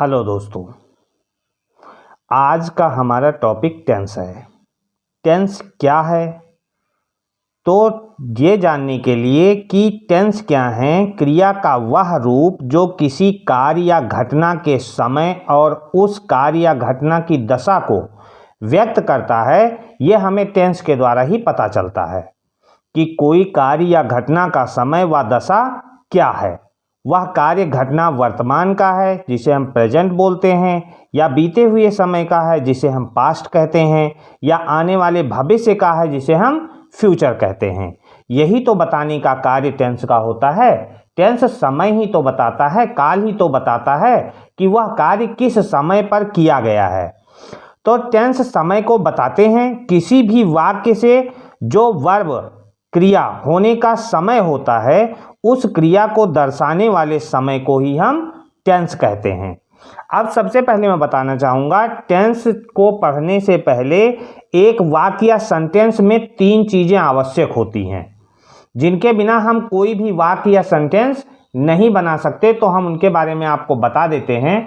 Hello दोस्तों, आज का हमारा टॉपिक टेंस है। टेंस क्या है, तो ये जानने के लिए कि टेंस क्या है, क्रिया का वह रूप जो किसी कार्य या घटना के समय और उस कार्य या घटना की दशा को व्यक्त करता है, ये हमें टेंस के द्वारा ही पता चलता है कि कोई कार्य या घटना का समय व दशा क्या है। वह कार्य घटना वर्तमान का है जिसे हम प्रेजेंट बोलते हैं, या बीते हुए समय का है जिसे हम पास्ट कहते हैं, या आने वाले भविष्य का है जिसे हम फ्यूचर कहते हैं। यही तो बताने का कार्य टेंस का होता है। टेंस समय ही तो बताता है, काल ही तो बताता है कि वह कार्य किस समय पर किया गया है। तो टेंस समय को बताते हैं। किसी भी वाक्य से जो वर्ब क्रिया होने का समय होता है, उस क्रिया को दर्शाने वाले समय को ही हम टेंस कहते हैं। अब सबसे पहले मैं बताना चाहूँगा, टेंस को पढ़ने से पहले एक वाक्य या सेंटेंस में 3 चीज़ें आवश्यक होती हैं, जिनके बिना हम कोई भी वाक्य या सेंटेंस नहीं बना सकते। तो हम उनके बारे में आपको बता देते हैं।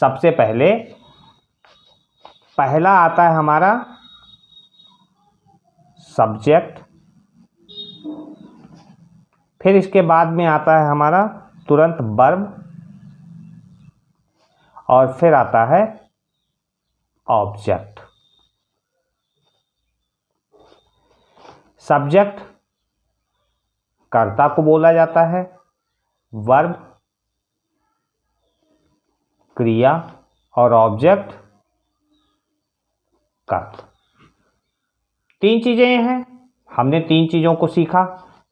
सबसे पहला आता है हमारा सब्जेक्ट, फिर इसके बाद में आता है हमारा तुरंत वर्ब, और फिर आता है ऑब्जेक्ट। सब्जेक्ट कर्ता को बोला जाता है, वर्ब क्रिया, और ऑब्जेक्ट कर्ता। 3 चीजें हैं। हमने 3 चीजों को सीखा,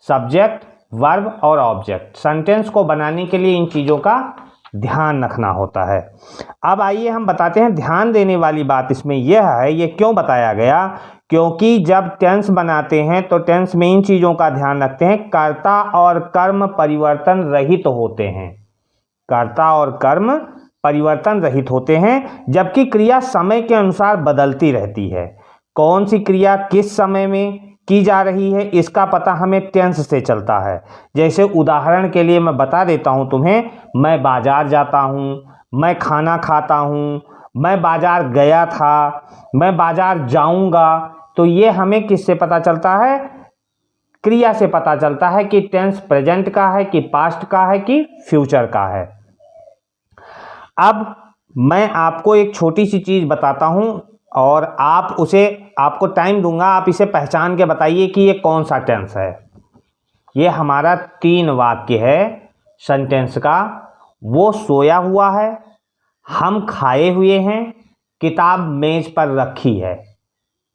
सब्जेक्ट, वर्ब और ऑब्जेक्ट। सेंटेंस को बनाने के लिए इन चीज़ों का ध्यान रखना होता है। अब आइए हम बताते हैं। ध्यान देने वाली बात इसमें यह है, ये क्यों बताया गया, क्योंकि जब टेंस बनाते हैं तो टेंस में इन चीज़ों का ध्यान रखते हैं। कर्ता और कर्म परिवर्तन रहित होते हैं। कर्ता और कर्म परिवर्तन रहित होते हैं, जबकि क्रिया समय के अनुसार बदलती रहती है। कौन सी क्रिया किस समय में की जा रही है, इसका पता हमें टेंस से चलता है। जैसे उदाहरण के लिए मैं बता देता हूं तुम्हें, मैं बाजार जाता हूं, मैं खाना खाता हूं, मैं बाजार गया था, मैं बाजार जाऊंगा। तो ये हमें किससे पता चलता है? क्रिया से पता चलता है कि टेंस प्रेजेंट का है कि पास्ट का है कि फ्यूचर का है। अब मैं आपको एक छोटी सी चीज बताता हूं और आपको टाइम दूंगा, आप इसे पहचान के बताइए कि ये कौन सा टेंस है। ये हमारा 3 वाक्य है सेंटेंस का। वो सोया हुआ है, हम खाए हुए हैं, किताब मेज पर रखी है।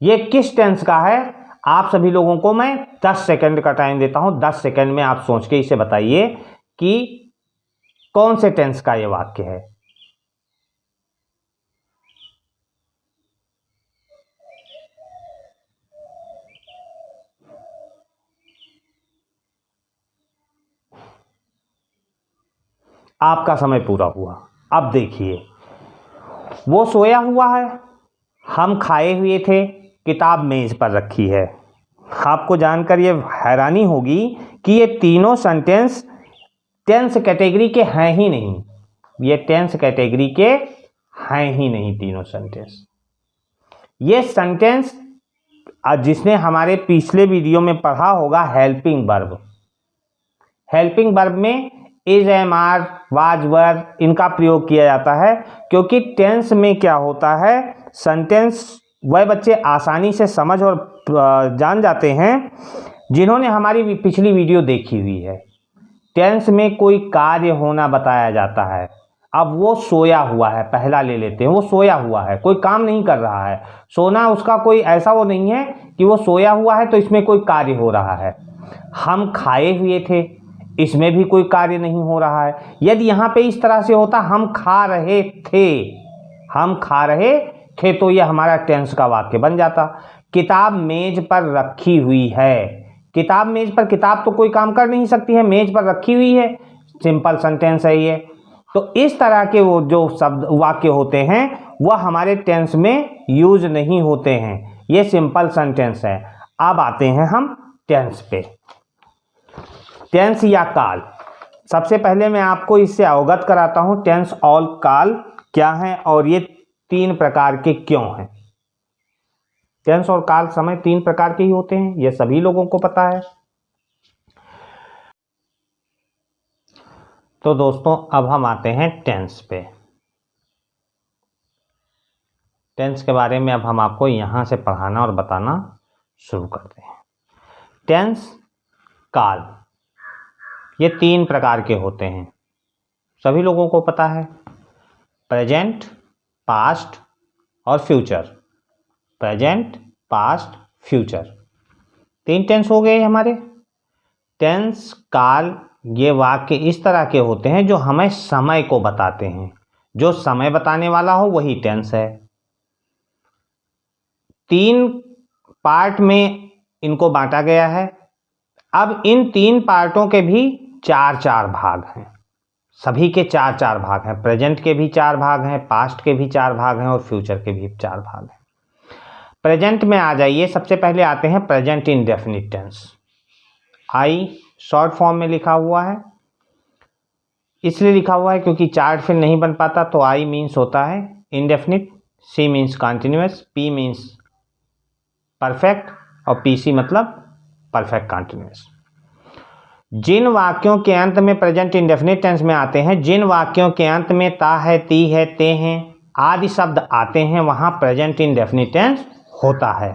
ये किस टेंस का है? आप सभी लोगों को मैं 10 सेकंड का टाइम देता हूं। 10 सेकंड में आप सोच के इसे बताइए कि कौन से टेंस का ये वाक्य है। आपका समय पूरा हुआ। अब देखिए, वो सोया हुआ है, हम खाए हुए थे, किताब मेज पर रखी है। आपको जानकर ये हैरानी होगी कि ये तीनों सेंटेंस टेंस कैटेगरी के हैं ही नहीं। ये टेंस कैटेगरी के हैं ही नहीं तीनों सेंटेंस। ये सेंटेंस जिसने हमारे पिछले वीडियो में पढ़ा होगा, हेल्पिंग वर्ब। हेल्पिंग वर्ब में इज, एम, आर, वाज, वर इनका प्रयोग किया जाता है, क्योंकि टेंस में क्या होता है, सेंटेंस वह बच्चे आसानी से समझ और जान जाते हैं जिन्होंने हमारी पिछली वीडियो देखी हुई है। टेंस में कोई कार्य होना बताया जाता है। अब वो सोया हुआ है, पहला ले लेते हैं। वो सोया हुआ है, कोई काम नहीं कर रहा है। सोना उसका कोई ऐसा वो नहीं है कि वो सोया हुआ है तो इसमें कोई कार्य हो रहा है। हम खाए हुए थे, इसमें भी कोई कार्य नहीं हो रहा है। यदि यहाँ पे इस तरह से होता हम खा रहे थे, हम खा रहे थे, तो यह हमारा टेंस का वाक्य बन जाता। किताब मेज पर रखी हुई है। किताब मेज पर, किताब तो कोई काम कर नहीं सकती है, मेज पर रखी हुई है, सिंपल सेंटेंस है ये। तो इस तरह के वो जो शब्द वाक्य होते हैं वह हमारे टेंस में यूज नहीं होते हैं। ये सिंपल सेंटेंस है। अब आते हैं हम टेंस पे। टेंस या काल। सबसे पहले मैं आपको इससे अवगत कराता हूं टेंस और काल क्या है और ये 3 प्रकार के क्यों हैं। टेंस और काल समय 3 प्रकार के ही होते हैं, ये सभी लोगों को पता है। तो दोस्तों अब हम आते हैं टेंस पे। टेंस के बारे में अब हम आपको यहां से पढ़ाना और बताना शुरू करते हैं। टेंस, काल, ये 3 प्रकार के होते हैं, सभी लोगों को पता है। प्रेजेंट, पास्ट और future. Present, past, future, 3 tense हो गए हमारे। टेंस, काल, ये वाक्य इस तरह के होते हैं जो हमें समय को बताते हैं। जो समय बताने वाला हो वही टेंस है। 3 पार्ट में इनको बांटा गया है। अब इन 3 पार्टों के भी 4-4 भाग हैं। सभी के 4-4 भाग हैं। प्रेजेंट के भी 4 भाग हैं, पास्ट के भी 4 भाग हैं और फ्यूचर के भी 4 भाग हैं। प्रेजेंट में आ जाइए। सबसे पहले आते हैं प्रेजेंट इंडेफिनिट टेंस। आई शॉर्ट फॉर्म में लिखा हुआ है, इसलिए लिखा हुआ है क्योंकि चार्ट फिर नहीं बन पाता। तो आई मीन्स होता है indefinite, C means continuous, P means perfect और पीसी मतलब परफेक्ट कॉन्टिन्यूअस। जिन वाक्यों के अंत में प्रेजेंट इंडेफिनिट टेंस में आते हैं, जिन वाक्यों के अंत में ता है, ती है, ते हैं आदि शब्द आते हैं, वहां प्रेजेंट इंडेफिनिट टेंस होता है।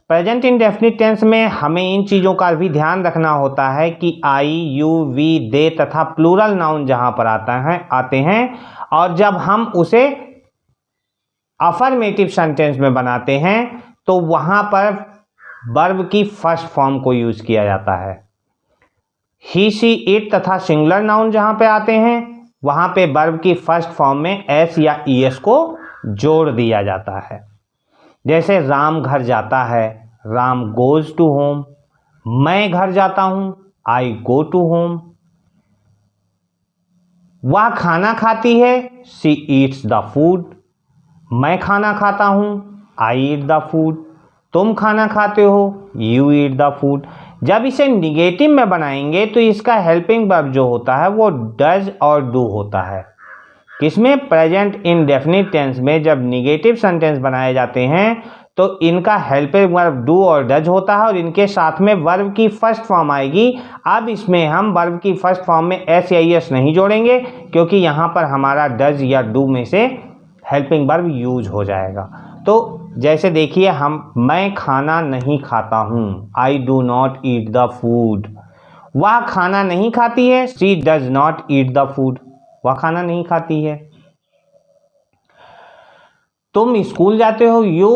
प्रेजेंट इंडेफिनिट टेंस में हमें इन चीज़ों का भी ध्यान रखना होता है कि आई, यू, वी, दे तथा प्लूरल नाउन जहां पर आते हैं और जब हम उसे अफर्मेटिव सेंटेंस में बनाते हैं तो वहां पर वर्ब की फर्स्ट फॉर्म को यूज किया जाता है। ही, सी, इट तथा सिंगुलर नाउन जहां पे आते हैं वहां पे वर्ब की फर्स्ट फॉर्म में एस या ईएस को जोड़ दिया जाता है। जैसे राम घर जाता है, राम गोज टू होम। मैं घर जाता हूं, आई गो टू होम। वह खाना खाती है, शी ईट्स द फूड। मैं खाना खाता हूं, आई ईट द फूड। तुम खाना खाते हो, यू ईट द फूड। जब इसे निगेटिव में बनाएंगे तो इसका हेल्पिंग वर्ब जो होता है वो डज और डू होता है। किसमें? प्रेजेंट इंडेफिनिट टेंस में जब निगेटिव सेंटेंस बनाए जाते हैं तो इनका हेल्पिंग वर्ब डू और डज होता है और इनके साथ में वर्ब की फर्स्ट फॉर्म आएगी। अब इसमें हम वर्ब की फर्स्ट फॉर्म में एस या एस नहीं जोड़ेंगे क्योंकि यहाँ पर हमारा डज या डू में से हेल्पिंग वर्ब यूज हो जाएगा। तो जैसे देखिए मैं खाना नहीं खाता हूँ, I do not eat the food. वह खाना नहीं खाती है, she does not eat the food. वह खाना नहीं खाती है। तुम स्कूल जाते हो, यू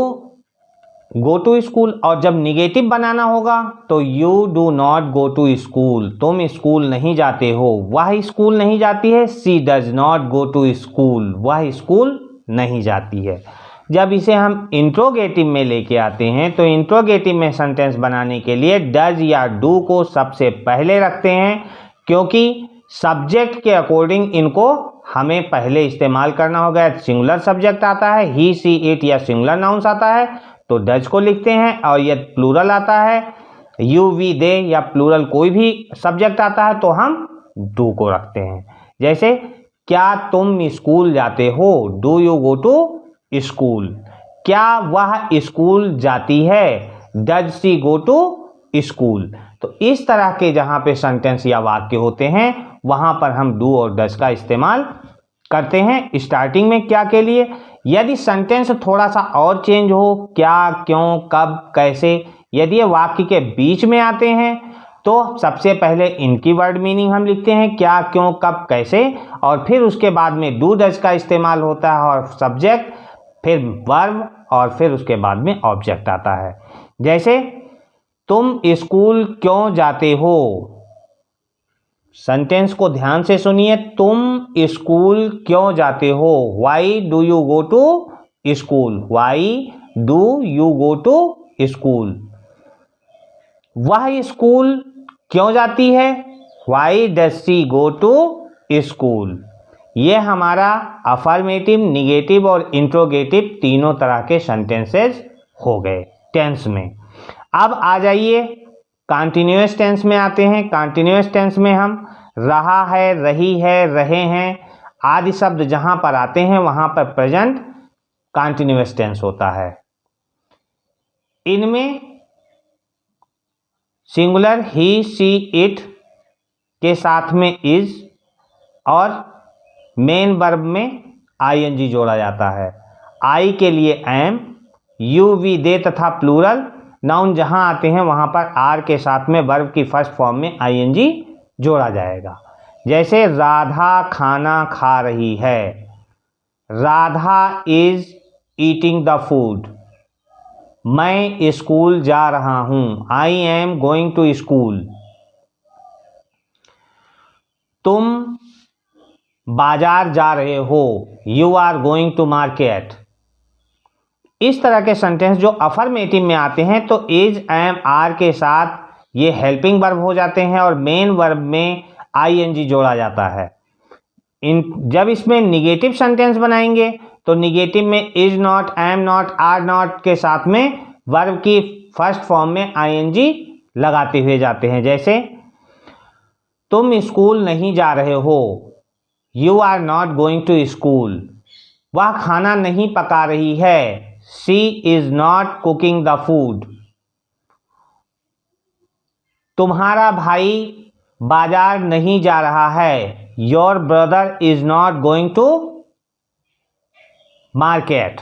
गो टू स्कूल। और जब निगेटिव बनाना होगा तो you do not go to school. तुम स्कूल नहीं जाते हो, वह स्कूल नहीं जाती है, she does not go to school. वह स्कूल नहीं जाती है। जब इसे हम इंट्रोगेटिव में लेके आते हैं तो इंट्रोगेटिव में सेंटेंस बनाने के लिए डज या डू को सबसे पहले रखते हैं क्योंकि सब्जेक्ट के अकॉर्डिंग इनको हमें पहले इस्तेमाल करना होगा। सिंगुलर सब्जेक्ट आता है, ही, सी, इट या सिंगुलर नाउन्स आता है तो डज को लिखते हैं और यदि प्लूरल आता है, यू, वी, दे या प्लूरल कोई भी सब्जेक्ट आता है तो हम डू को रखते हैं। जैसे क्या तुम स्कूल जाते हो, do you go to school. क्या वह स्कूल जाती है, does she go to school. तो इस तरह के जहां पे सेंटेंस या वाक्य होते हैं वहां पर हम डू और डज का इस्तेमाल करते हैं। स्टार्टिंग में क्या के लिए, यदि सेंटेंस थोड़ा सा और चेंज हो, क्या, क्यों, कब, कैसे, यदि ये वाक्य के बीच में आते हैं तो सबसे पहले इनकी वर्ड मीनिंग हम लिखते हैं, क्या, क्यों, कब, कैसे, और फिर उसके बाद में डू डज का इस्तेमाल होता है और सब्जेक्ट, फिर वर्ब और फिर उसके बाद में ऑब्जेक्ट आता है। जैसे तुम स्कूल क्यों जाते हो। सेंटेंस को ध्यान से सुनिए, तुम स्कूल क्यों जाते हो। Why do you go to school. Why do you go to school. वह स्कूल क्यों जाती है, why does she go to school. ये हमारा अफर्मेटिव, निगेटिव और इंट्रोगेटिव तीनों तरह के सेंटेंसेस हो गए टेंस में। अब आ जाइए कॉन्टिन्यूअस टेंस में आते हैं। कॉन्टिन्यूअस टेंस में हम रहा है, रही है, रहे हैं आदि शब्द जहां पर आते हैं वहां पर प्रेजेंट कंटीन्यूअस टेंस होता है। इनमें सिंगुलर ही, शी, इट के साथ में इज और मेन वर्ब में आईएनजी जोड़ा जाता है। आई के लिए एम, यू, वी, दे तथा प्लूरल नाउन जहां आते हैं वहां पर आर के साथ में वर्ब की फर्स्ट फॉर्म में आईएनजी जोड़ा जाएगा। जैसे राधा खाना खा रही है, Radha is eating the food. मैं स्कूल जा रहा हूं, I am going to school. तुम बाजार जा रहे हो, you are going to market. इस तरह के सेंटेंस जो अफर्मेटिव में आते हैं तो इज, एम, आर के साथ ये हेल्पिंग वर्ब हो जाते हैं और मेन वर्ब में आईएनजी जोड़ा जाता है। जब इसमें निगेटिव सेंटेंस बनाएंगे तो निगेटिव में is not, am not, are not के साथ में वर्ब की फर्स्ट फॉर्म में आईएनजी लगाते हुए जाते हैं। जैसे तुम स्कूल नहीं जा रहे हो, you are not going to school. वह खाना नहीं पका रही है, she is not cooking the food. तुम्हारा भाई बाजार नहीं जा रहा है, your brother is not going to market.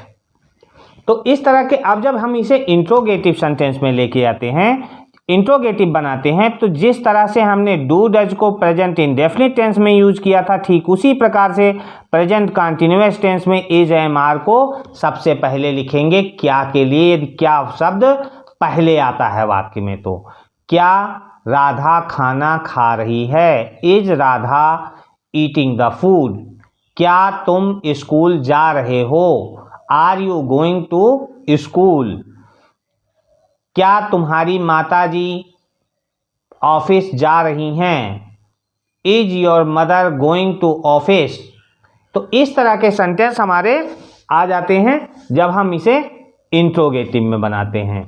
तो इस तरह के अब जब हम इसे इंट्रोगेटिव सेंटेंस में लेके आते हैं, इंट्रोगेटिव बनाते हैं, तो जिस तरह से हमने डू डज को प्रेजेंट इंडेफिनिट टेंस में यूज किया था ठीक उसी प्रकार से प्रेजेंट कंटीन्यूअस टेंस में इज, एम, आर को सबसे पहले लिखेंगे क्या के लिए, यदि क्या शब्द पहले आता है वाक्य में। तो क्या राधा खाना खा रही है, is Radha eating the food. क्या तुम स्कूल जा रहे हो, are you going to school. क्या तुम्हारी माताजी ऑफिस जा रही हैं, is your mother going to office. तो इस तरह के सेंटेंस हमारे आ जाते हैं जब हम इसे इंट्रोगेटिव में बनाते हैं।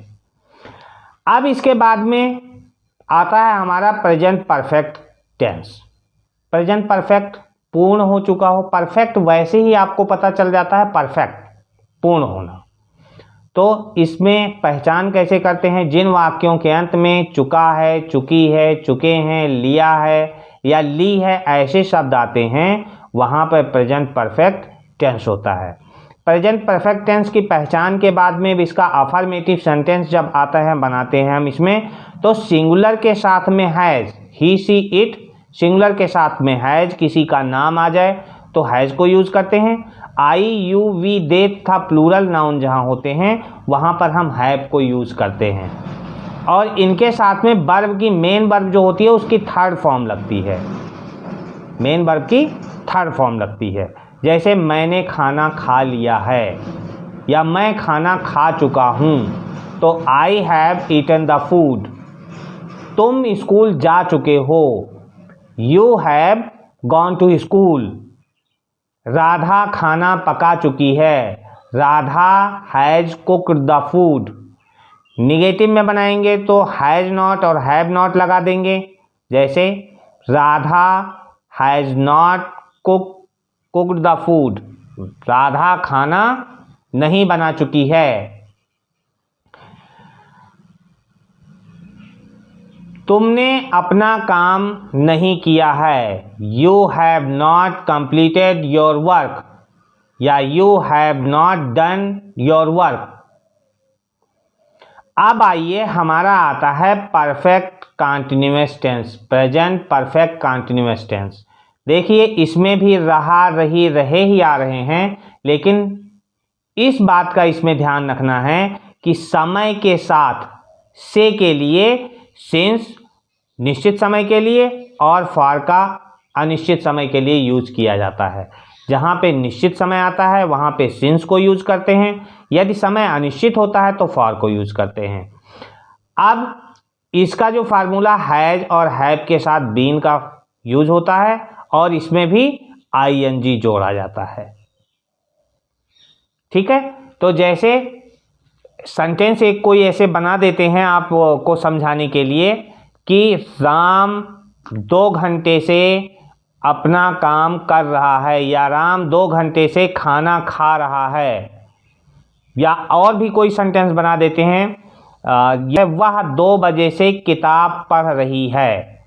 अब इसके बाद में आता है हमारा present perfect tense. Present perfect पूर्ण हो चुका हो, परफेक्ट वैसे ही आपको पता चल जाता है परफेक्ट पूर्ण होना। तो इसमें पहचान कैसे करते हैं, जिन वाक्यों के अंत में चुका है, चुकी है, चुके हैं, लिया है या ली है ऐसे शब्द आते हैं वहाँ पर प्रेजेंट परफेक्ट टेंस होता है। प्रेजेंट परफेक्ट टेंस की पहचान के बाद में इसका अफर्मेटिव सेंटेंस जब आता है बनाते हैं हम इसमें, तो सिंगुलर के साथ में has, he, she, it, singular के साथ में हैज़ किसी का नाम आ जाए तो हैज़ को यूज़ करते हैं। आई, यू, वी, दे तथा प्लूरल नाउन जहाँ होते हैं वहाँ पर हम हैव को यूज़ करते हैं और इनके साथ में वर्ब की मेन वर्ब जो होती है उसकी थर्ड फॉर्म लगती है, मेन वर्ब की थर्ड फॉर्म लगती है। जैसे मैंने खाना खा लिया है या मैं खाना खा चुका हूँ, तो I have eaten the food. तुम स्कूल जा चुके हो, you have gone to school. Radha खाना पका चुकी है, Radha has cooked the food. Negative में बनाएंगे तो हैज़ नॉट और हैव नॉट लगा देंगे। जैसे Radha has not cooked the food, Radha खाना नहीं बना चुकी है। तुमने अपना काम नहीं किया है, you have not completed your work या you have not done your work. अब आइए हमारा आता है perfect continuous tense, present perfect continuous tense. देखिए इसमें भी रहा, रही, रहे ही आ रहे हैं, लेकिन इस बात का इसमें ध्यान रखना है कि समय के साथ से के लिए सिंस निश्चित समय के लिए और फॉर का अनिश्चित समय के लिए यूज किया जाता है। जहाँ पे निश्चित समय आता है वहाँ पे सिंस को यूज करते हैं, यदि समय अनिश्चित होता है तो फॉर को यूज करते हैं। अब इसका जो फार्मूला हैज और हैव के साथ बीन का यूज होता है और इसमें भी आईएनजी जोड़ा जाता है। ठीक है, तो जैसे सेंटेंस एक कोई ऐसे बना देते हैं आपको समझाने के लिए कि राम 2 घंटे से अपना काम कर रहा है, या राम 2 घंटे से खाना खा रहा है। या और भी कोई सेंटेंस बना देते हैं, वह 2 बजे से किताब पढ़ रही है।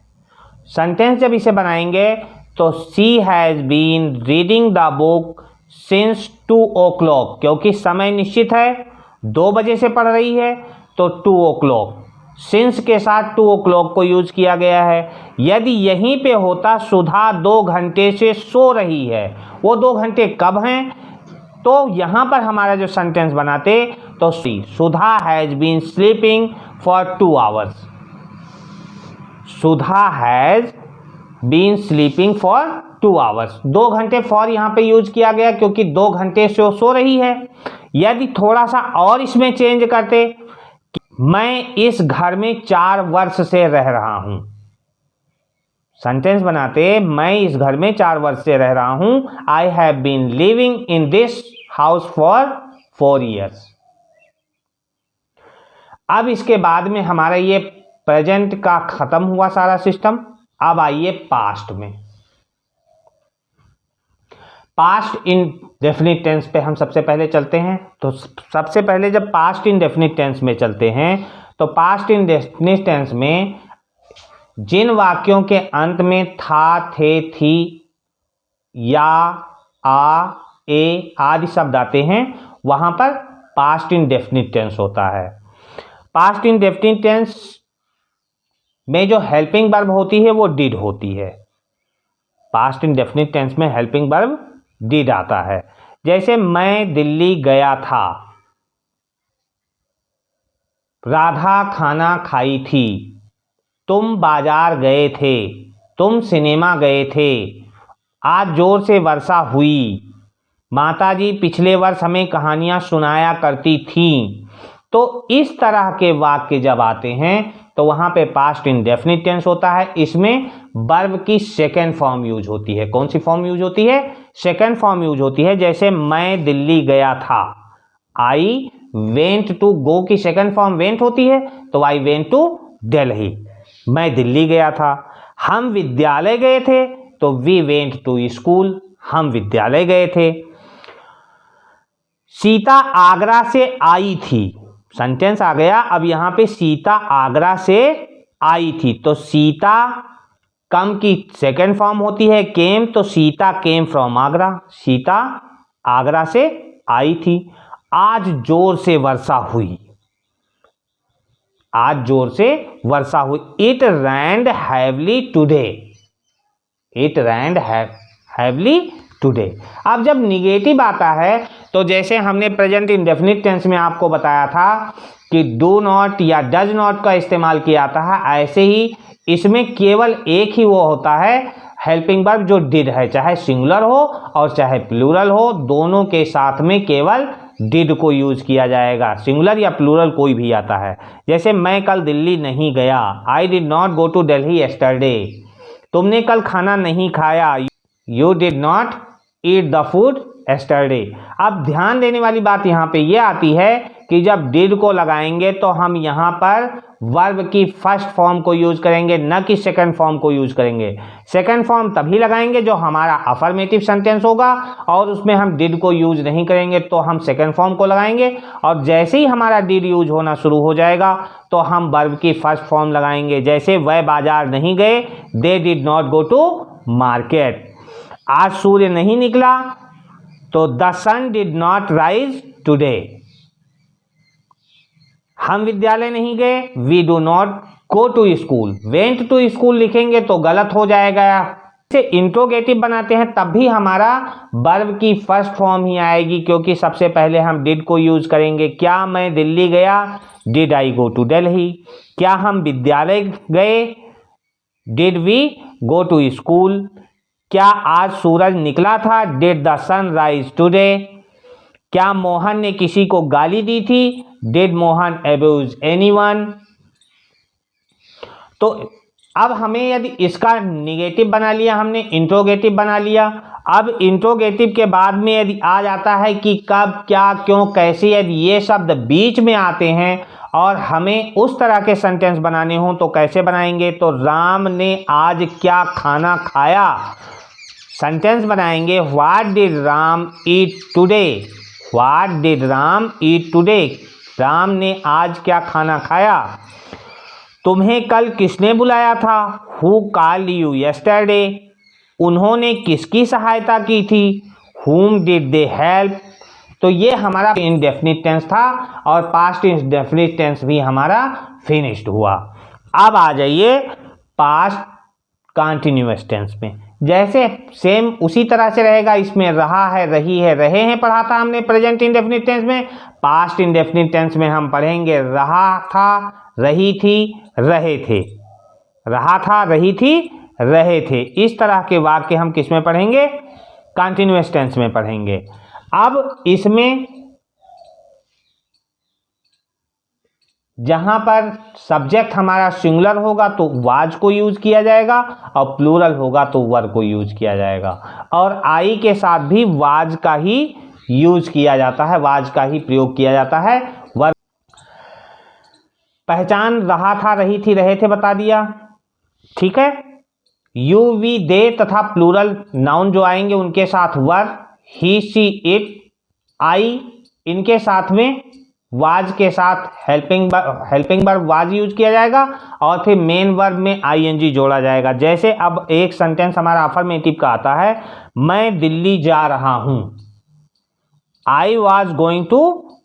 सेंटेंस जब इसे बनाएंगे तो she has been reading the book since 2 o'clock, क्योंकि समय निश्चित है, 2 बजे से पढ़ रही है तो 2 o'clock, सिंस के साथ 2 o'clock को यूज किया गया है। यदि यहीं पे होता सुधा 2 घंटे से सो रही है, वो 2 घंटे कब हैं, तो यहाँ पर हमारा जो सेंटेंस बनाते तो Sudha has been sleeping for 2 hours। Sudha has been sleeping for 2 hours। 2 घंटे फॉर यहाँ पे यूज किया गया क्योंकि 2 घंटे से वो सो रही है। यदि थोड़ा सा और इसमें चेंज करते, मैं इस घर में 4 वर्ष से रह रहा हूं। सेंटेंस बनाते, मैं इस घर में 4 वर्ष से रह रहा हूं। I have been living in this house for 4 years। अब इसके बाद में हमारा ये प्रेजेंट का खत्म हुआ सारा सिस्टम। अब आइए पास्ट में। पास्ट इंडेफिनिट टेंस पे हम सबसे पहले चलते हैं। तो सबसे पहले जब पास्ट इंडेफिनिट टेंस में चलते हैं तो पास्ट इंडेफिनिट टेंस में जिन वाक्यों के अंत में था, थे, थी, या, आ, ए आदि शब्द आते हैं वहां पर पास्ट इंडेफिनिट टेंस होता है। पास्ट इंडेफिनिट टेंस में जो हेल्पिंग वर्ब होती है वो डिड होती है। पास्ट इंडेफिनिट टेंस में हेल्पिंग वर्ब डिड आता है। जैसे मैं दिल्ली गया था, राधा खाना खाई थी, तुम बाजार गए थे, तुम सिनेमा गए थे, आज जोर से वर्षा हुई, माताजी पिछले वर्ष हमें कहानियां सुनाया करती थीं। तो इस तरह के वाक्य जब आते हैं तो वहां पे पास्ट इंडेफिनिट टेंस होता है। इसमें वर्ब की सेकेंड फॉर्म यूज होती है। कौन सी फॉर्म यूज होती है? सेकेंड फॉर्म यूज होती है। जैसे मैं दिल्ली गया था, आई वेंट टू, गो की सेकेंड फॉर्म वेंट होती है तो आई वेंट टू दिल्ली, मैं दिल्ली गया था। हम विद्यालय गए थे तो वी वेंट टू स्कूल, हम विद्यालय गए थे। सीता आगरा से आई थी, सेंटेंस आ गया। अब यहां पे सीता आगरा से आई थी तो सीता कम की सेकेंड फॉर्म होती है केम, तो सीता केम फ्रॉम आगरा, सीता आगरा से आई थी। आज जोर से वर्षा हुई, आज जोर से वर्षा हुई। It rained heavily today, it rained heavily today. अब जब निगेटिव आता है तो जैसे हमने प्रेजेंट इंडेफिनिट टेंस में आपको बताया था कि डू नॉट या डज नॉट का इस्तेमाल किया जाता है, ऐसे ही इसमें केवल एक ही वो होता है हेल्पिंग वर्ब जो डिड है, चाहे सिंगुलर हो और चाहे प्लूरल हो, दोनों के साथ में केवल डिड को यूज किया जाएगा। सिंगुलर या प्लूरल कोई भी आता है। जैसे मैं कल दिल्ली नहीं गया, I did not go to Delhi yesterday. तुमने कल खाना नहीं खाया, you did not eat the food yesterday. अब ध्यान देने वाली बात यहाँ पे ये आती है कि जब डिड को लगाएंगे तो हम यहाँ पर वर्ब की फर्स्ट फॉर्म को यूज करेंगे, न कि सेकंड फॉर्म को यूज करेंगे। सेकंड फॉर्म तभी लगाएंगे जो हमारा अफर्मेटिव सेंटेंस होगा और उसमें हम डिड को यूज नहीं करेंगे तो हम सेकंड फॉर्म को लगाएंगे। और जैसे ही हमारा डिड यूज होना शुरू हो जाएगा तो हम वर्ब की फर्स्ट फॉर्म लगाएंगे। जैसे वह बाजार नहीं गए, they did not go to market. आज सूर्य नहीं निकला तो the sun did not rise today. हम विद्यालय नहीं गए, we do not go to school. Went to school लिखेंगे तो गलत हो जाएगा। इसे इंट्रोगेटिव बनाते हैं तब भी हमारा वर्ब की फर्स्ट फॉर्म ही आएगी, क्योंकि सबसे पहले हम डिड को यूज करेंगे। क्या मैं दिल्ली गया, did I go to Delhi. क्या हम विद्यालय गए, did we go to school. क्या आज सूरज निकला था, did the sun rise today. क्या मोहन ने किसी को गाली दी थी, डिड मोहन अब्यूज एनीवन। तो अब हमें यदि इसका निगेटिव बना लिया, हमने इंट्रोगेटिव बना लिया। अब इंट्रोगेटिव के बाद में यदि आ जाता है कि कब, क्या, क्यों, कैसे, यदि ये शब्द बीच में आते हैं और हमें उस तरह के सेंटेंस बनाने हो तो कैसे बनाएंगे, तो राम ने आज क्या खाना खाया। सेंटेंस बनाएंगे what did Ram eat today, what did Ram eat today, Ram ने आज क्या खाना खाया। तुम्हें कल किसने बुलाया था, हु कॉल्ड यू यस्टरडे, उन्होंने किसकी सहायता की थी, whom did they help। तो ये हमारा इंडेफिनिट टेंस था और पास्ट इंडेफिनिट टेंस भी हमारा फिनिश्ड हुआ। अब आ जाइए पास्ट कंटिन्यूअस टेंस में। जैसे सेम उसी तरह से रहेगा, इसमें रहा है, रही है, रहे हैं पढ़ा था हमने प्रेजेंट इंडेफिनिट टेंस में। पास्ट इंडेफिनिट टेंस में हम पढ़ेंगे रहा था, रही थी, रहे थे, रहा था, रही थी, रहे थे। इस तरह के वाक्य हम किस में पढ़ेंगे, कंटिन्यूअस टेंस में पढ़ेंगे। अब इसमें जहां पर सब्जेक्ट हमारा सिंगुलर होगा तो वाज को यूज किया जाएगा और प्लूरल होगा तो वर को यूज किया जाएगा, और आई के साथ भी वाज का ही यूज किया जाता है, वाज का ही प्रयोग किया जाता है। वर पहचान रहा था, रही थी, रहे थे बता दिया, ठीक है। यू वी दे तथा प्लूरल नाउन जो आएंगे उनके साथ वर, ही सी इट आई, इनके साथ में वाज के साथ हेल्पिंग वर्ब वाज यूज किया जाएगा और फिर मेन वर्ब में आईएनजी जोड़ा जाएगा। जैसे अब एक सेंटेंस हमारा अफर्मेटिव का आता है, मैं दिल्ली जा रहा हूं, I was going to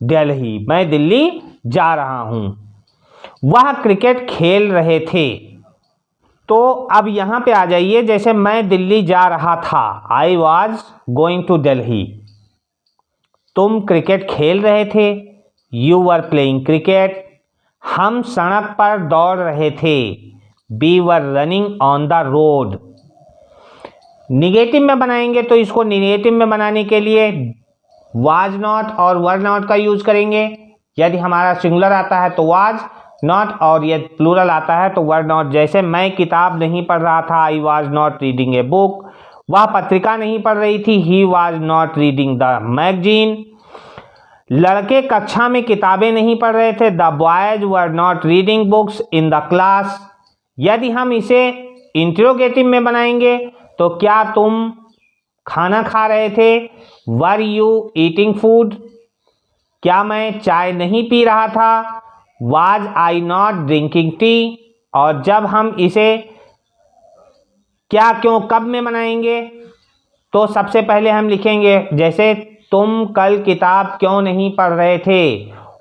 Delhi, मैं दिल्ली जा रहा हूं। वह क्रिकेट खेल रहे थे, तो अब यहां पे आ जाइए, जैसे मैं दिल्ली जा रहा था, I was going to Delhi, तुम क्रिकेट खेल रहे थे, यू वर प्लेइंग क्रिकेट, हम सड़क पर दौड़ रहे थे, we were running on the road. Negative में बनाएंगे तो इसको निगेटिव में बनाने के लिए वाज नॉट और वर नॉट का यूज करेंगे। यदि हमारा सिंगुलर आता है तो वाज नॉट और यदि प्लूरल आता है तो वर नॉट। जैसे मैं किताब नहीं पढ़ रहा था, I was not reading a book, वह पत्रिका नहीं पढ़ रही थी, he was not reading the magazine. लड़के कक्षा में किताबें नहीं पढ़ रहे थे, the boys were not reading books in the class. यदि हम इसे इंट्रोगेटिव में बनाएंगे तो क्या तुम खाना खा रहे थे, वर यू ईटिंग फूड, क्या मैं चाय नहीं पी रहा था, was I not drinking tea. और जब हम इसे क्या क्यों कब में बनाएंगे तो सबसे पहले हम लिखेंगे, जैसे तुम कल किताब क्यों नहीं पढ़ रहे थे,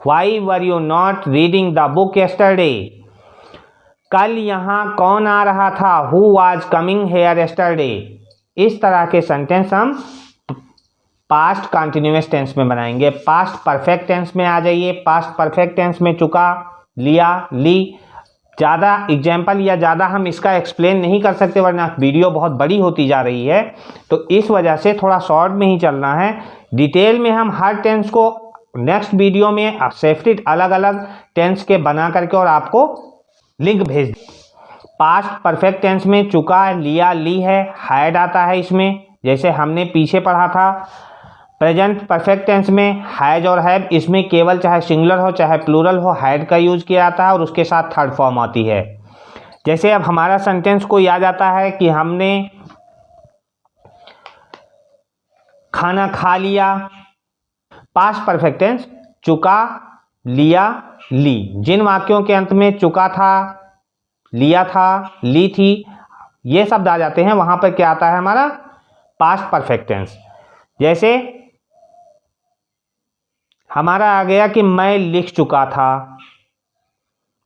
why were you not reading the book yesterday. कल यहाँ कौन आ रहा था, who was coming here yesterday. इस तरह के सेंटेंस हम पास्ट कंटिन्यूअस टेंस में बनाएंगे। पास्ट परफेक्ट टेंस में आ जाइए। पास्ट परफेक्ट टेंस में चुका, लिया, ली। ज़्यादा एग्जाम्पल या ज़्यादा हम इसका एक्सप्लेन नहीं कर सकते वरना वीडियो बहुत बड़ी होती जा रही है, तो इस वजह से थोड़ा शॉर्ट में ही चलना है। डिटेल में हम हर टेंस को नेक्स्ट वीडियो में सेपरेट अलग अलग टेंस के बना करके और आपको लिंक भेज दें। पास्ट परफेक्ट टेंस में चुका, लिया, ली है, हैड आता है इसमें, जैसे हमने पीछे पढ़ा था। प्रेजेंट परफेक्ट टेंस में हैज और हैव, इसमें केवल चाहे सिंगुलर हो चाहे प्लूरल हो हैड का यूज किया जाता है और उसके साथ थर्ड फॉर्म आती है। जैसे अब हमारा सेंटेंस को याद आता है कि हमने खाना खा लिया। पास्ट परफेक्ट टेंस चुका, लिया, ली। जिन वाक्यों के अंत में चुका था, लिया था, ली थी, ये शब्द आ जाते हैं, वहां पर क्या आता है हमारा पास्ट परफेक्ट टेंस। जैसे हमारा आ गया कि मैं लिख चुका था,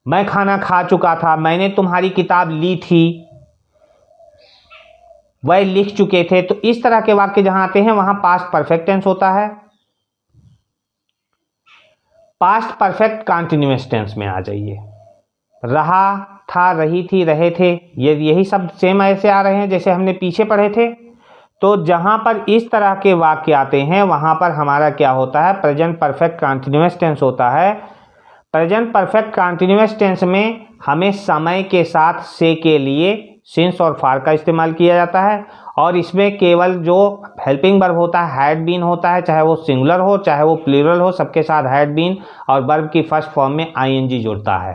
मैं खाना खा चुका था, मैंने तुम्हारी किताब ली थी, वह लिख चुके थे। तो इस तरह के वाक्य जहां आते हैं वहां पास्ट परफेक्ट टेंस होता है। पास्ट परफेक्ट कंटिन्यूअस टेंस में आ जाइए। रहा था, रही थी, रहे थे, यही शब्द सेम ऐसे आ रहे हैं जैसे हमने पीछे पढ़े थे। तो जहां पर इस तरह के वाक्य आते हैं वहां पर हमारा क्या होता है, प्रेजेंट परफेक्ट कंटिन्यूअस टेंस होता है। प्रेजेंट परफेक्ट कंटिन्यूअस टेंस में हमें समय के साथ से के लिए सिंस और फार का इस्तेमाल किया जाता है। और इसमें केवल जो हेल्पिंग वर्ब होता है हैड बीन होता है, चाहे वो सिंगुलर हो चाहे वो प्लूरल हो, सबके साथ हैड बीन और वर्ब की फर्स्ट फॉर्म में आईएनजी जुड़ता है।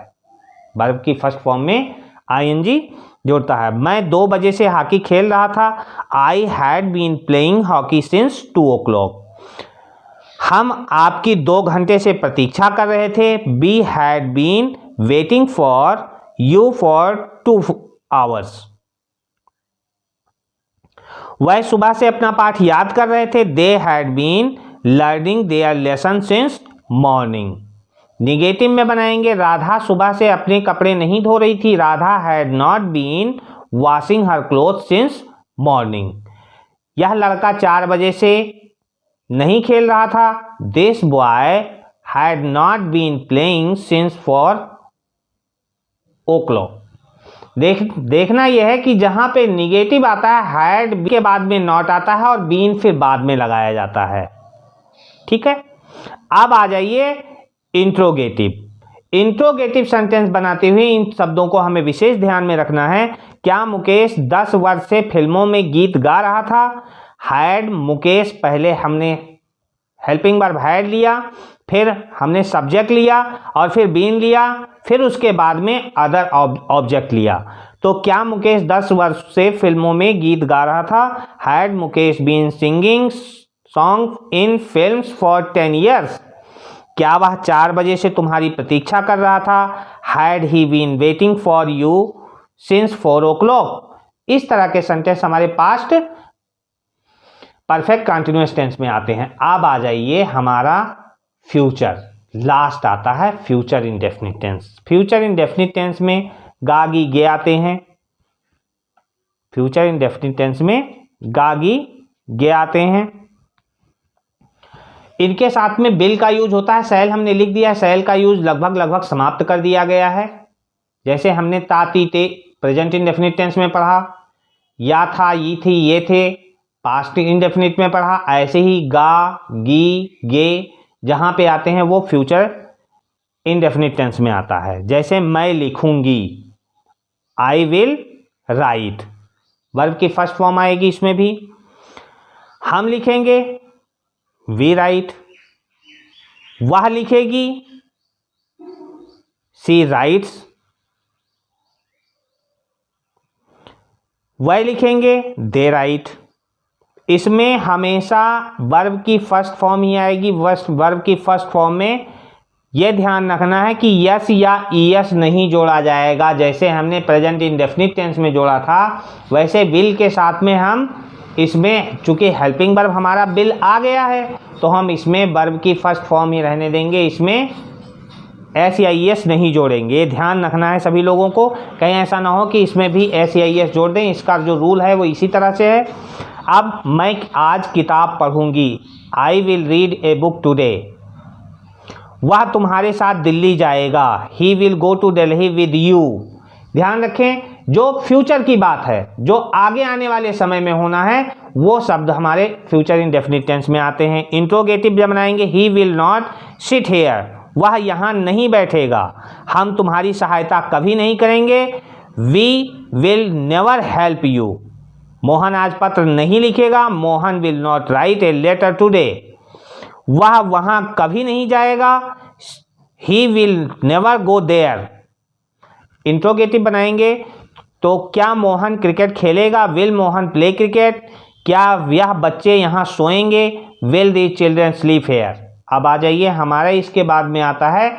वर्ब की फर्स्ट फॉर्म में आईएनजी जुड़ता है। मैं 2 बजे से हॉकी खेल रहा था। I had been playing hockey since 2 o'clock। हम आपकी 2 घंटे से प्रतीक्षा कर रहे थे। We had been waiting for you for 2 hours। वह सुबह से अपना पाठ याद कर रहे थे। They had been learning their lesson since morning. Negative में बनाएंगे, राधा सुबह से अपने कपड़े नहीं धो रही थी। Radha had not been washing her cloth since morning. यह लड़का 4 बजे से नहीं खेल रहा था। This boy had not been playing since 4 o'clock। देखना यह है कि जहां पे निगेटिव आता है हैड के बाद में नॉट आता है और बीन फिर बाद में लगाया जाता है। ठीक है, अब आ जाइए इंट्रोगेटिव। इंट्रोगेटिव सेंटेंस बनाते हुए इन शब्दों को हमें विशेष ध्यान में रखना है। क्या मुकेश 10 वर्ष से फिल्मों में गीत गा रहा था। हैड मुकेश, पहले हमने हेल्पिंग वर्ब हैड लिया, फिर हमने सब्जेक्ट लिया और फिर बीन लिया, फिर उसके बाद में अदर ऑब्जेक्ट लिया। तो क्या मुकेश 10 वर्ष से फिल्मों में गीत गा रहा था। Had Mukesh been singing song in films for 10 years। क्या वह 4 बजे से तुम्हारी प्रतीक्षा कर रहा था। Had he been waiting for you since 4 o'clock। इस तरह के सेंटेंस हमारे पास्ट परफेक्ट कंटिन्यूअस टेंस में आते हैं। अब आ जाइए हमारा फ्यूचर, लास्ट आता है future indefinite tense. Future indefinite tense में गा गी गे आते हैं। फ्यूचर इंडेफिनिट टेंस में गा गी गे आते हैं। इनके साथ में बिल का यूज होता है। सेल हमने लिख दिया है, सेल का यूज लगभग समाप्त कर दिया गया है। जैसे हमने ता ती ते प्रेजेंट इंडेफिनिट टेंस में पढ़ा, या था ये थी ये थे पास्ट इंडेफिनिट में पढ़ा, ऐसे ही गा गी गे जहां पे आते हैं वो फ्यूचर इंडेफिनिट टेंस में आता है। जैसे मैं लिखूंगी, आई विल राइट, वर्ब की फर्स्ट फॉर्म आएगी इसमें भी। हम लिखेंगे, वी राइट। वह लिखेगी, सी राइट्स। वह लिखेंगे, दे राइट। इसमें हमेशा वर्ब की फर्स्ट फॉर्म ही आएगी। वर्ब की फर्स्ट फॉर्म में यह ध्यान रखना है कि यस या ईएस नहीं जोड़ा जाएगा। जैसे हमने प्रेजेंट इंडेफिनिट टेंस में जोड़ा था, वैसे विल के साथ में हम इसमें, चूंकि हेल्पिंग वर्ब हमारा विल आ गया है, तो हम इसमें वर्ब की फर्स्ट फॉर्म ही रहने देंगे। इसमें एस या ई एस नहीं जोड़ेंगे। ध्यान रखना है सभी लोगों को, कहीं ऐसा ना हो कि इसमें भी एस या ई एस जोड़ दें। इसका जो रूल है वो इसी तरह से है। अब मैं आज किताब पढ़ूंगी, I will read a book today. वह तुम्हारे साथ दिल्ली जाएगा, he will go to Delhi with you. ध्यान रखें, जो फ्यूचर की बात है, जो आगे आने वाले समय में होना है, वो शब्द हमारे फ्यूचर इंडेफिनिट टेंस में आते हैं। इंट्रोगेटिव जब बनाएंगे, he will not sit here, वह यहाँ नहीं बैठेगा। हम तुम्हारी सहायता कभी नहीं करेंगे, we will never help you. Mohan आज पत्र नहीं लिखेगा, Mohan will not write a letter today. वह वहां कभी नहीं जाएगा, he will never go there. Interrogative बनाएंगे तो क्या मोहन क्रिकेट खेलेगा, विल मोहन प्ले क्रिकेट। क्या यह बच्चे यहाँ सोएंगे, will the children sleep here. अब आ जाइए हमारा इसके बाद में आता है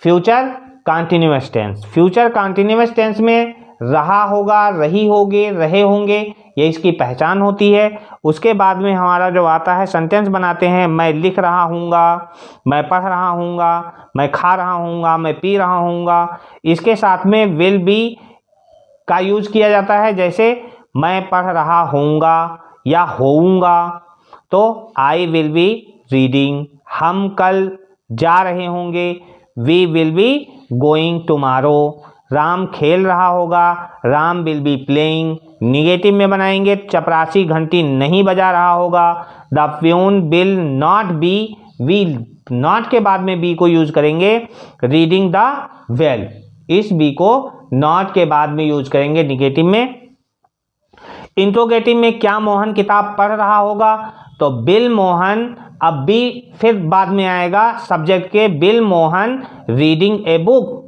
future continuous tense. Future continuous tense में रहा होगा, रही होगे, रहे होंगे, ये इसकी पहचान होती है। उसके बाद में हमारा जो आता है सेंटेंस बनाते हैं, मैं लिख रहा हूँगा, मैं पढ़ रहा हूँगा, मैं खा रहा हूँगा, मैं पी रहा हूँगा। इसके साथ में विल बी का यूज किया जाता है। जैसे मैं पढ़ रहा हूँगा या होऊंगा, तो आई विल बी रीडिंग। हम कल जा रहे होंगे, we will be going tomorrow. Ram खेल रहा होगा, Ram will be playing. Negative में बनाएंगे, चपरासी घंटी नहीं बजा रहा होगा, the peon will not be, वी नॉट के बाद में बी को यूज करेंगे, रीडिंग द बेल। इस बी को नॉट के बाद में यूज करेंगे निगेटिव में। इंट्रोगेटिव में क्या मोहन किताब पढ़ रहा होगा, तो बिल मोहन अब भी फिर बाद में आएगा सब्जेक्ट के, Bill Mohan reading a book,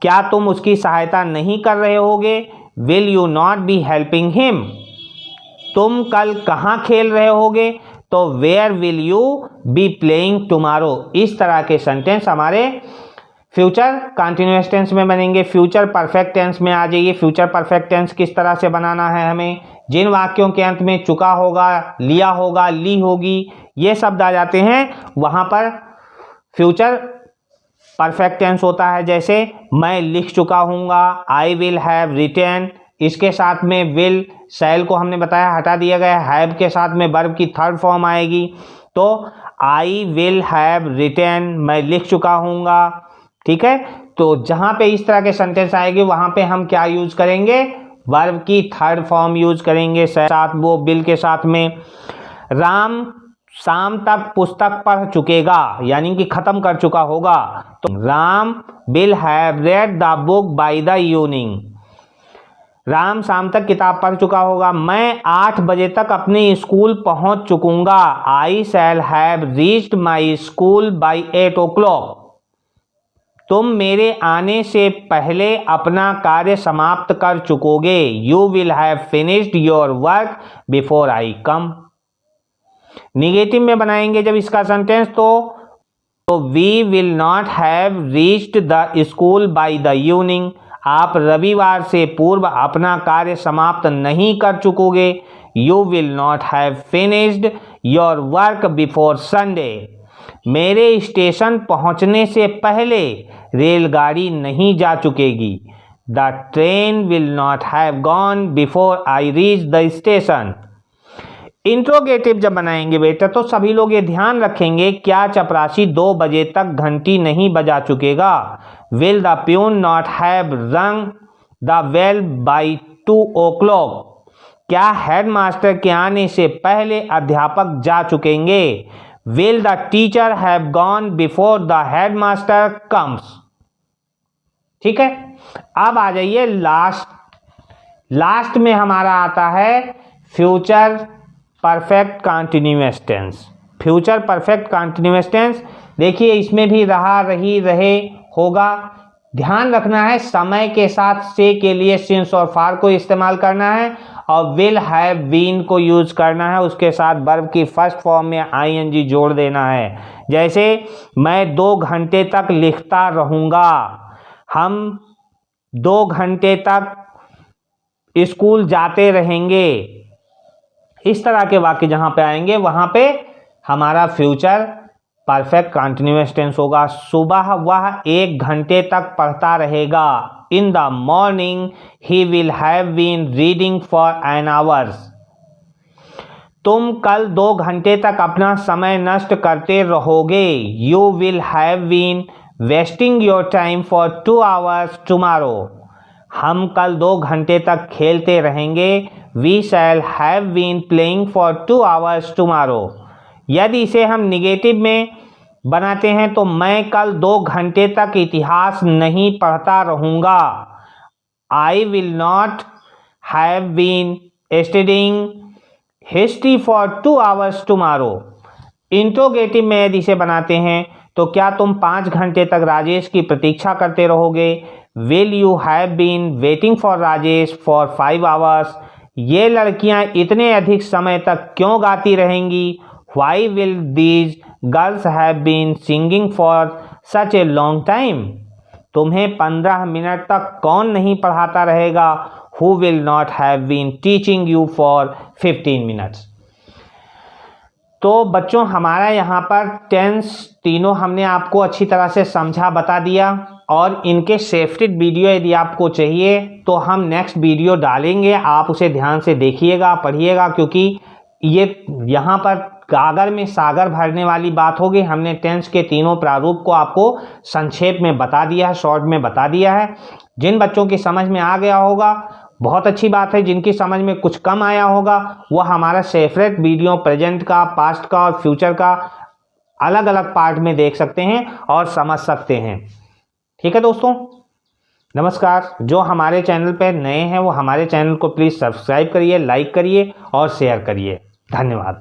क्या तुम उसकी सहायता नहीं कर रहे होगे, will you not be helping him, तुम कल कहाँ खेल रहे होगे, तो where will you be playing tomorrow. इस तरह के सेंटेंस हमारे फ्यूचर कंटिन्यूअस टेंस में बनेंगे। फ्यूचर परफेक्ट टेंस में आ जाइए। फ्यूचर परफेक्ट टेंस किस तरह से बनाना है हमें, जिन वाक्यों के अंत में चुका होगा, लिया होगा, ली होगी, ये शब्द आ जाते हैं, वहाँ पर फ्यूचर परफेक्ट टेंस होता है। जैसे मैं लिख चुका हूँगा, आई विल हैव रिटेन, इसके साथ में विल शैल को हमने बताया हटा दिया गया, हैव के साथ में वर्ब की थर्ड फॉर्म आएगी, तो आई विल हैव रिटेन, मैं लिख चुका हूँगा। ठीक है, तो जहाँ पे इस तरह के सेंटेंस आएंगे वहाँ पे हम क्या यूज करेंगे, वर्ब की थर्ड फॉर्म यूज करेंगे साथ वो बिल के साथ में। राम शाम तक पुस्तक पढ़ चुकेगा, यानी कि खत्म कर चुका होगा, तो Ram will have read the book by the evening, Ram शाम तक किताब पढ़ चुका होगा। मैं 8 बजे तक अपने स्कूल पहुंच चुकूंगा, I shall have reached my school by 8 o'clock, तुम मेरे आने से पहले अपना कार्य समाप्त कर चुकोगे, you will have finished your work before I come. Negative में बनाएंगे जब इसका सेंटेंस, तो we will not have reached the school by the evening, आप रविवार से पूर्व अपना कार्य समाप्त नहीं कर चुकोगे, you will not have finished your work before Sunday, मेरे स्टेशन पहुंचने से पहले रेलगाड़ी नहीं जा चुकेगी, the train will not have gone before I reach the station. Interrogative जब बनाएंगे बेटा तो सभी लोग ये ध्यान रखेंगे, क्या चपरासी 2 बजे तक घंटी नहीं बजा चुकेगा, will the peon not have rang the bell by 2 o'clock, क्या हेडमास्टर के आने से पहले अध्यापक जा चुकेंगे, will the teacher have gone before the headmaster comes. ठीक है, अब आ जाइए लास्ट में हमारा आता है future perfect continuous tense. Future perfect continuous tense देखिए, इसमें भी रहा, रही, रहे, होगा। ध्यान रखना है समय के साथ से के लिए सिंस और फार को इस्तेमाल करना है और विल हैव बीन को यूज करना है, उसके साथ वर्ब की फर्स्ट फॉर्म में आईएनजी जोड़ देना है। जैसे मैं 2 घंटे तक लिखता रहूँगा, हम 2 घंटे तक स्कूल जाते रहेंगे। इस तरह के वाक्य जहाँ पे आएंगे वहाँ पे हमारा फ्यूचर परफेक्ट कंटिन्यूअस टेंस होगा। सुबह वह 1 घंटे तक पढ़ता रहेगा, in the morning he will have been reading for an hours, तुम कल 2 घंटे तक अपना समय नष्ट करते रहोगे, you will have been wasting your time for 2 hours tomorrow, हम कल 2 घंटे तक खेलते रहेंगे, we shall have been playing for 2 hours tomorrow. यदि इसे हम निगेटिव में बनाते हैं तो मैं कल 2 घंटे तक इतिहास नहीं पढ़ता रहूँगा, I will not have been studying history for 2 hours tomorrow. Interrogative में यदि इसे बनाते हैं तो क्या तुम 5 घंटे तक राजेश की प्रतीक्षा करते रहोगे, will you have been waiting for Rajesh for 5 hours, ये लड़कियां इतने अधिक समय तक क्यों गाती रहेंगी, why will these girls have been singing for such a long time, तुम्हें 15 मिनट तक कौन नहीं पढ़ाता रहेगा, who will not have been teaching you for 15 minutes. तो बच्चों हमारा यहाँ पर टेंस तीनों हमने आपको अच्छी तरह से समझा बता दिया, और इनके सेफ्टेड वीडियो यदि आपको चाहिए तो हम नेक्स्ट वीडियो डालेंगे, आप उसे ध्यान से देखिएगा, पढ़िएगा, क्योंकि ये यहाँ पर गागर में सागर भरने वाली बात होगी। हमने टेंस के तीनों प्रारूप को आपको संक्षेप में बता दिया है, शॉर्ट में बता दिया है। जिन बच्चों की समझ में आ गया होगा बहुत अच्छी बात है, जिनकी समझ में कुछ कम आया होगा वो हमारा सेपरेट वीडियो प्रेजेंट का, पास्ट का और फ्यूचर का अलग अलग पार्ट में देख सकते हैं और समझ सकते हैं। ठीक है दोस्तों, नमस्कार। जो हमारे चैनल पर नए हैं वो हमारे चैनल को प्लीज़ सब्सक्राइब करिए, लाइक करिए और शेयर करिए। धन्यवाद।